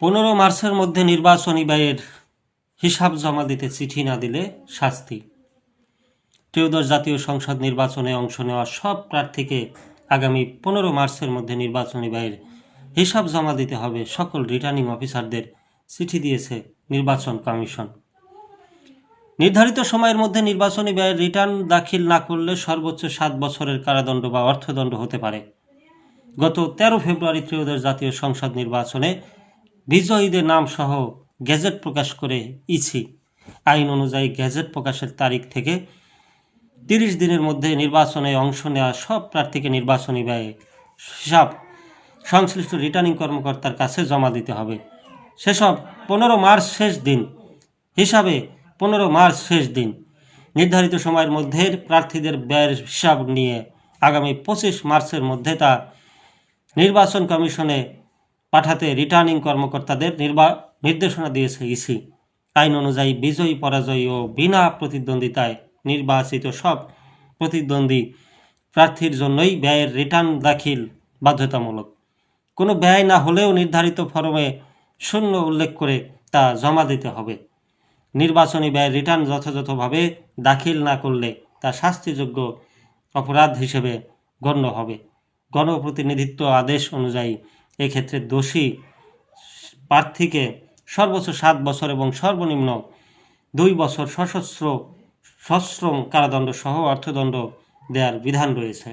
15 মার্চের মধ্যে নির্বাচনী ব্যয়ের হিসাব জমা দিতে চিঠি না দিলে শাস্তি। ত্রয়োদশ জাতীয় সংসদ নির্বাচনে অংশ নেওয়া সব প্রার্থীকে আগামী 15 মার্চের মধ্যে নির্বাচনী ব্যয়ের হিসাব জমা দিতে হবে সকল রিটার্নিং অফিসারদের চিঠি দিয়েছে নির্বাচন কমিশন। নির্ধারিত সময়ের মধ্যে নির্বাচনী ব্যয়ের রিটার্ন দাখিল না করলে সর্বোচ্চ 7 বছরের কারাদণ্ড বা অর্থদণ্ড হতে পারে। গত 13 ফেব্রুয়ারি ত্রয়োদশ জাতীয় সংসদ নির্বাচনে বিজয়ীদের নাম সহ গেজেট প্রকাশ করে ইসি। আইন অনুযায়ী গেজেট প্রকাশের তারিখ থেকে 30 দিনের মধ্যে নির্বাচনে অংশ নেওয়া সব প্রার্থীকে নির্বাচনী ব্যয় হিসাব সংশ্লিষ্ট রিটার্নিং কর্মকর্তার কাছে জমা দিতে হবে। সেসব 15 মার্চ শেষ দিন হিসাবে 15 মার্চ শেষ দিন। নির্ধারিত সময়ের মধ্যে প্রার্থীদের ব্যয়ের হিসাব নিয়ে আগামী 25 মার্চের মধ্যে তা নির্বাচন কমিশনে পাঠাতে রিটার্নিং কর্মকর্তাদের নির্দেশনা দিয়েছে ইসি। আইন অনুযায়ী বিজয়ী, পরাজয়ী ও বিনা প্রতিদ্বন্দ্বিতায় নির্বাচিত সব প্রতিদ্বন্দ্বী প্রার্থীর জন্যই ব্যয়ের রিটার্ন দাখিল বাধ্যতামূলক। কোনো ব্যয় না হলেও নির্ধারিত ফরমে শূন্য উল্লেখ করে তা জমা দিতে হবে। নির্বাচনী ব্যয়ের রিটার্ন যথাযথভাবে দাখিল না করলে তা শাস্তিযোগ্য অপরাধ হিসেবে গণ্য হবে। গণপ্রতিনিধিত্ব আদেশ অনুযায়ী এক্ষেত্রে দোষী প্রার্থীকে সর্বোচ্চ 7 বছর এবং সর্বনিম্ন 2 বছর সশ্রম কারাদণ্ড সহ অর্থদণ্ড দেওয়ার বিধান রয়েছে।